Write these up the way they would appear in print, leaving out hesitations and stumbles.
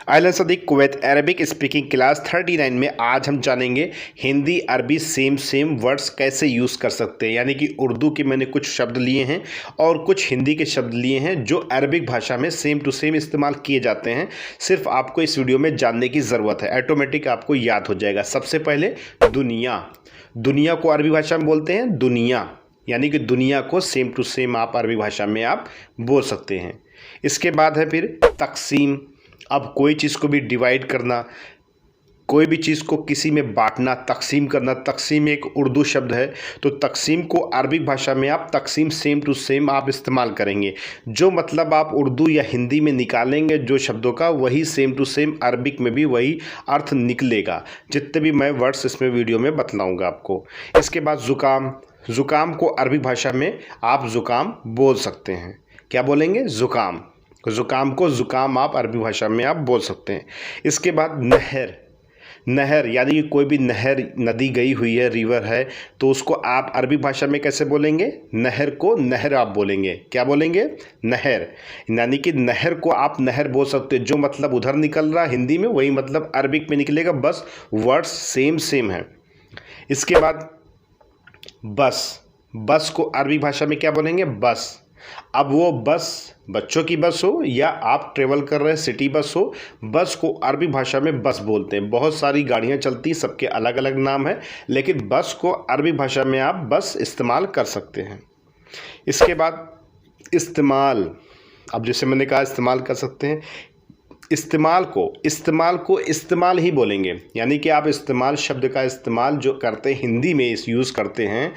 अहलन सदीक Kuwait Arabic speaking class 39 में आज हम जानेंगे हिंदी अरबी सेम वर्ड्स कैसे यूज़ कर सकते हैं। यानी कि उर्दू के मैंने कुछ शब्द लिए हैं और कुछ हिंदी के शब्द लिए हैं जो अरबिक भाषा में सेम टू सेम इस्तेमाल किए जाते हैं। सिर्फ आपको इस वीडियो में जानने की ज़रूरत है, ऑटोमेटिक आपको याद हो जाएगा। सबसे पहले दुनिया को अरबी भाषा में बोलते हैं दुनिया, यानी कि दुनिया को सेम टू सेम आप अरबी भाषा में आप बोल सकते हैं। इसके बाद है फिर तकसीम। अब कोई चीज़ को भी डिवाइड करना, कोई भी चीज़ को किसी में बांटना, तकसीम करना। तकसीम एक उर्दू शब्द है, तो तकसीम को अरबिक भाषा में आप तकसीम सेम टू सेम आप इस्तेमाल करेंगे। जो मतलब आप उर्दू या हिंदी में निकालेंगे जो शब्दों का, वही सेम टू सेम अरबिक में भी वही अर्थ निकलेगा, जितने भी मैं वर्ड्स इसमें वीडियो में बतलाऊँगा आपको। इसके बाद ज़ुकाम को अरबिक भाषा में आप ज़ुकाम बोल सकते हैं। क्या बोलेंगे? ज़ुकाम को ज़ुकाम आप अरबी भाषा में आप बोल सकते हैं। इसके बाद नहर यानी कि कोई भी नहर, नदी गई हुई है, रिवर है, तो उसको आप अरबी भाषा में कैसे बोलेंगे? नहर को नहर आप बोलेंगे। क्या बोलेंगे? नहर। यानी कि नहर को आप नहर बोल सकते हैं। जो मतलब उधर निकल रहा हिंदी में, वही मतलब अरबिक में निकलेगा, बस वर्ड्स सेम है। इसके बाद बस को अरबी भाषा में क्या बोलेंगे? बस। अब वो बस बच्चों की बस हो या आप ट्रेवल कर रहे हैं सिटी बस हो, बस को अरबी भाषा में बस बोलते हैं। बहुत सारी गाड़ियां चलती, सबके अलग अलग नाम है, लेकिन बस को अरबी भाषा में आप बस इस्तेमाल कर सकते हैं। इसके बाद इस्तेमाल। अब जैसे मैंने कहा इस्तेमाल कर सकते हैं, इस्तेमाल को इस्तेमाल ही बोलेंगे। यानी कि आप इस्तेमाल शब्द का इस्तेमाल जो करते हैं हिंदी में इस यूज़ करते हैं।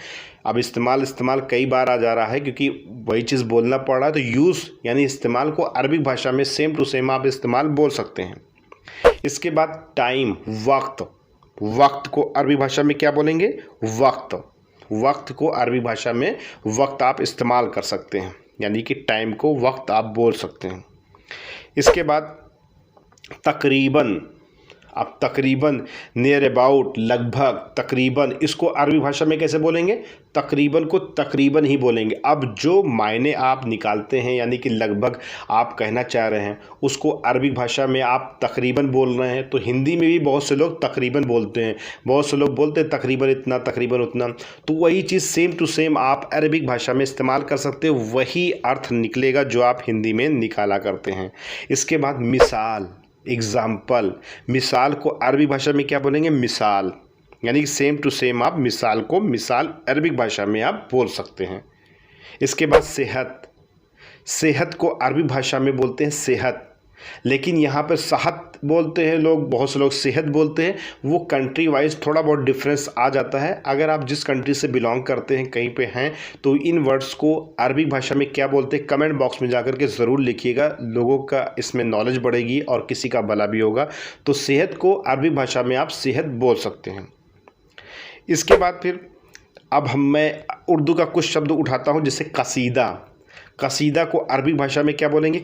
अब इस्तेमाल कई बार आ जा रहा है क्योंकि वही चीज़ बोलना पड़ रहा है, तो यूज़ यानी इस्तेमाल को अरबिक भाषा में सेम टू सेम आप इस्तेमाल बोल सकते हैं। इसके बाद टाइम, वक्त को अरबी भाषा में क्या बोलेंगे? वक्त को अरबी भाषा में वक्त आप इस्तेमाल कर सकते हैं। यानी कि टाइम को वक्त आप बोल सकते हैं। इसके बाद तकरीबन। अब तकरीबन, नियर अबाउट, लगभग, तकरीबन, इसको अरबी भाषा में कैसे बोलेंगे? तकरीबन को तकरीबन ही बोलेंगे। अब जो मायने आप निकालते हैं, यानी कि लगभग आप कहना चाह रहे हैं, उसको अरबी भाषा में आप तकरीबन बोल रहे हैं। तो हिंदी में भी बहुत से लोग तकरीबन बोलते हैं, बहुत से लोग बोलते हैं तकरीबन इतना, तकरीबन उतना। तो वही चीज़ सेम टू सेम आप अरबिक भाषा में इस्तेमाल कर सकते हो, वही अर्थ निकलेगा जो आप हिंदी में निकाला करते हैं। इसके बाद मिसाल, एग्जाम्पल। मिसाल को अरबी भाषा में क्या बोलेंगे? मिसाल। यानी कि सेम टू सेम आप मिसाल को मिसाल अरबिक भाषा में आप बोल सकते हैं। इसके बाद सेहत को अरबी भाषा में बोलते हैं सेहत, लेकिन यहाँ पर सेहत बोलते हैं लोग, बहुत से लोग सेहत बोलते हैं। वो कंट्री वाइज थोड़ा बहुत डिफरेंस आ जाता है। अगर आप जिस कंट्री से बिलोंग करते हैं, कहीं पे हैं, तो इन वर्ड्स को अरबी भाषा में क्या बोलते हैं, कमेंट बॉक्स में जाकर के ज़रूर लिखिएगा। लोगों का इसमें नॉलेज बढ़ेगी और किसी का भला भी होगा। तो सेहत को अरबी भाषा में आप सेहत बोल सकते हैं। इसके बाद फिर अब मैं उर्दू का कुछ शब्द उठाता हूँ, जैसे कसीदा को अरबी भाषा में क्या बोलेंगे?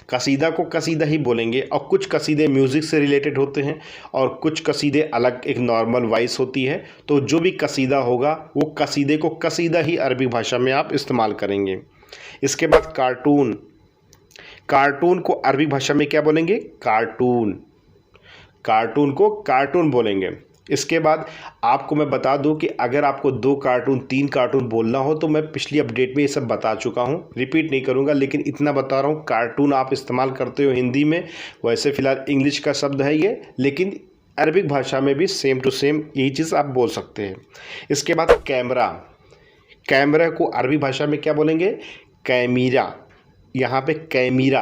कसीदा को कसीदा ही बोलेंगे। और कुछ कसीदे म्यूज़िक से रिलेटेड होते हैं और कुछ कसीदे अलग एक नॉर्मल वॉइस होती है। तो जो भी कसीदा होगा वो कसीदे को कसीदा ही अरबी भाषा में आप इस्तेमाल करेंगे। इसके बाद कार्टून को अरबी भाषा में क्या बोलेंगे? कार्टून को कार्टून बोलेंगे। इसके बाद आपको मैं बता दूं कि अगर आपको 2 कार्टून 3 कार्टून बोलना हो, तो मैं पिछली अपडेट में ये सब बता चुका हूं, रिपीट नहीं करूंगा, लेकिन इतना बता रहा हूं, कार्टून आप इस्तेमाल करते हो हिंदी में। वैसे फ़िलहाल इंग्लिश का शब्द है ये, लेकिन अरबिक भाषा में भी सेम टू सेम यही चीज़ आप बोल सकते हैं। इसके बाद कैमरा को अरबी भाषा में क्या बोलेंगे? कैमीरा। यहाँ पे कैमीरा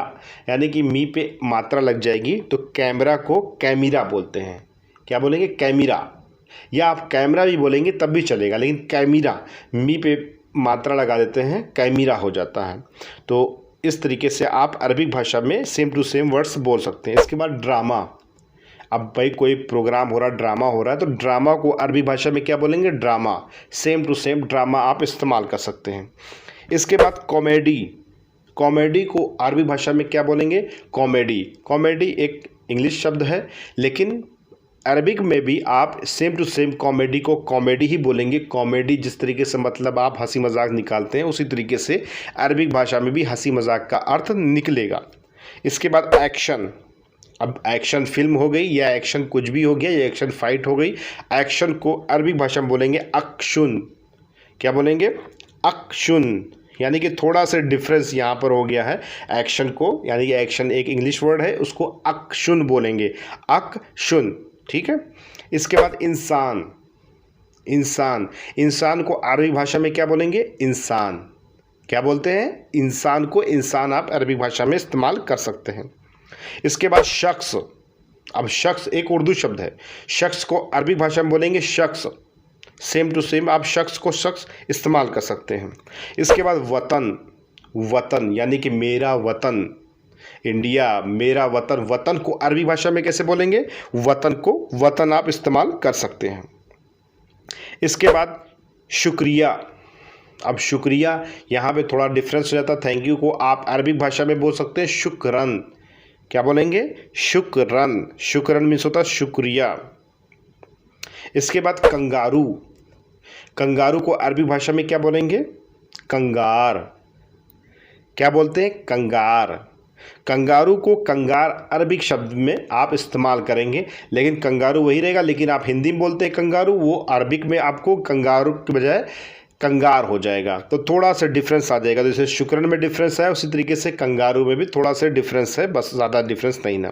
यानी कि मी पे मात्रा लग जाएगी, तो कैमरा को कैमीरा बोलते हैं। क्या बोलेंगे? कैमीरा। या आप कैमरा भी बोलेंगे तब भी चलेगा, लेकिन कैमीरा मी पे मात्रा लगा देते हैं, कैमीरा हो जाता है। तो इस तरीके से आप अरबिक भाषा में सेम टू सेम वर्ड्स बोल सकते हैं। इसके बाद ड्रामा। अब भाई कोई प्रोग्राम हो रहा, ड्रामा हो रहा है, तो ड्रामा को अरबी भाषा में क्या बोलेंगे? Drama. Same to same drama आप इस्तेमाल कर सकते हैं। इसके बाद कॉमेडी को अरबी भाषा में क्या बोलेंगे? कॉमेडी एक इंग्लिश शब्द है, लेकिन अरबिक में भी आप सेम टू सेम कॉमेडी को कॉमेडी ही बोलेंगे। कॉमेडी जिस तरीके से मतलब आप हंसी मजाक निकालते हैं, उसी तरीके से अरबिक भाषा में भी हंसी मजाक का अर्थ निकलेगा। इसके बाद एक्शन। अब एक्शन फिल्म हो गई या एक्शन कुछ भी हो गया या एक्शन फाइट हो गई, एक्शन को अरबी भाषा में बोलेंगे अक्शुन। क्या बोलेंगे? अक्शुन। यानी कि थोड़ा सा डिफरेंस यहाँ पर हो गया है। एक्शन को, यानी कि एक्शन एक इंग्लिश वर्ड है, उसको अक्शुन बोलेंगे, अक्शुन। ठीक है। इसके बाद इंसान। इंसान, इंसान को अरबी भाषा में क्या बोलेंगे? इंसान। क्या बोलते हैं? इंसान को इंसान आप अरबी भाषा में इस्तेमाल कर सकते हैं। इसके बाद शख्स। अब शख्स एक उर्दू शब्द है, शख्स को अरबी भाषा में बोलेंगे शख्स। सेम टू सेम आप शख्स को शख्स इस्तेमाल कर सकते हैं। इसके बाद वतन। वतन यानी कि मेरा वतन, इंडिया, मेरा वतन। वतन को अरबी भाषा में कैसे बोलेंगे? वतन को वतन आप इस्तेमाल कर सकते हैं। इसके बाद शुक्रिया। अब शुक्रिया यहाँ पे थोड़ा डिफरेंस हो जाता है। थैंक यू को आप अरबी भाषा में बोल सकते हैं शुक्रन। क्या बोलेंगे? शुक्रन। शुक्रन मीन्स होता है शुक्रिया। इसके बाद कंगारू। कंगारू को अरबी भाषा में क्या बोलेंगे? कंगार। क्या बोलते हैं? कंगार। कंगारू को कंगार अरबिक शब्द में आप इस्तेमाल करेंगे, लेकिन कंगारू वही रहेगा, लेकिन आप हिंदी में बोलते हैं कंगारू, वो अरबिक में आपको कंगारू के बजाय कंगार हो जाएगा। तो थोड़ा सा डिफरेंस आ जाएगा। जैसे शुक्रन में डिफरेंस है, उसी तरीके से कंगारू में भी थोड़ा सा डिफरेंस है, बस ज़्यादा डिफरेंस नहीं ना।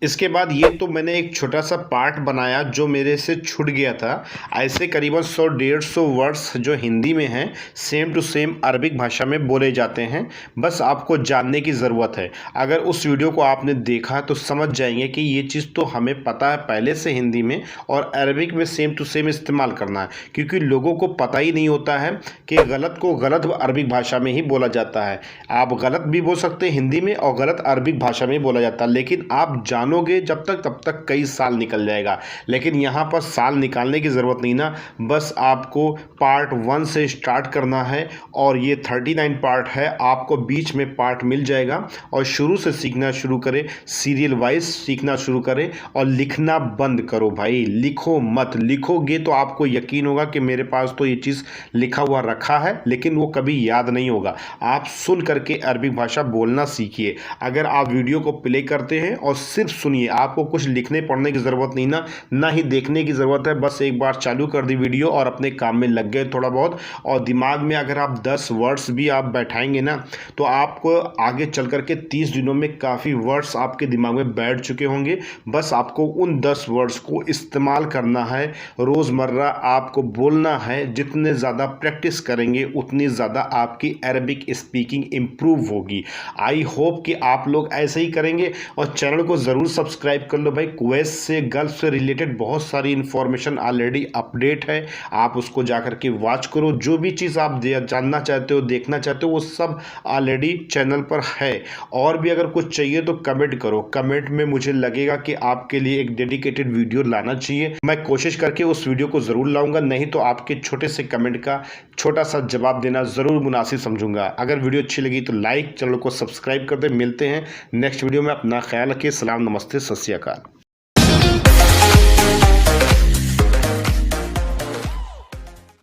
इसके बाद ये तो मैंने एक छोटा सा पार्ट बनाया जो मेरे से छूट गया था। ऐसे करीबन 100-150 वर्ड्स जो हिंदी में हैं सेम टू सेम अरबिक भाषा में बोले जाते हैं। बस आपको जानने की ज़रूरत है। अगर उस वीडियो को आपने देखा तो समझ जाएंगे कि ये चीज़ तो हमें पता है पहले से हिंदी में, और अरबिक में सेम टू सेम इस्तेमाल करना है, क्योंकि लोगों को पता ही नहीं होता है कि गलत को गलत अरबिक भाषा में ही बोला जाता है। आप गलत भी बोल सकते हैं हिंदी में और गलत अरबिक भाषा में बोला जाता है, लेकिन आप जानोगे जब तक तब तक कई साल निकल जाएगा। लेकिन यहाँ पर साल निकालने की ज़रूरत नहीं ना, बस आपको पार्ट 1 से स्टार्ट करना है और ये 39 पार्ट है। आपको बीच में पार्ट मिल जाएगा और शुरू से सीखना शुरू करें, सीरियल वाइज सीखना शुरू करें और लिखना बंद करो भाई। लिखो मत, लिखोगे तो आपको यकीन होगा कि मेरे पास तो ये चीज़ लिखा हुआ रखा है, लेकिन वो कभी याद नहीं होगा। आप सुन करके अरबी भाषा बोलना सीखिए। अगर आप वीडियो को प्ले करते हैं और सिर्फ सुनिए, आपको कुछ लिखने पढ़ने की ज़रूरत नहीं ना ही देखने की ज़रूरत है। बस एक बार चालू कर दी वीडियो और अपने काम में लग गए थोड़ा बहुत, और दिमाग में अगर आप 10 वर्ड्स भी आप बैठाएंगे ना, तो आपको आगे चल करके 30 दिनों में काफ़ी वर्ड्स आपके दिमाग में बैठ चुके होंगे। बस आपको उन 10 वर्ड्स को इस्तेमाल करना है, रोज़मर्रा आपको बोलना है। जितने ज़्यादा प्रैक्टिस करेंगे उतनी ज़्यादा आपकी अरबिक स्पीकिंग इम्प्रूव होगी। आई होप कि आप लोग ऐसे ही करेंगे, और चैनल को ज़रूर सब्सक्राइब कर लो भाई। कुवैत से, गल्फ से रिलेटेड बहुत सारी इन्फॉर्मेशन ऑलरेडी अपडेट है, आप उसको जाकर के वॉच करो। जो भी चीज़ आप जानना चाहते हो, देखना चाहते हो, वो सब ऑलरेडी चैनल पर है। और भी अगर कुछ चाहिए तो कमेंट करो, कमेंट में मुझे लगेगा कि आपके लिए एक डेडिकेटेड वीडियो लाना चाहिए। मैं कोशिश करके उस वीडियो को ज़रूर लाऊंगा, नहीं तो आपके छोटे से कमेंट का छोटा सा जवाब देना ज़रूर मुनासिब समझूंगा। अगर वीडियो अच्छी लगी तो लाइक, चैनल को सब्सक्राइब कर दे। मिलते हैं नेक्स्ट वीडियो में। अपना ख्याल रखिए। सलाम, नमस्ते, सत श्री अकाल।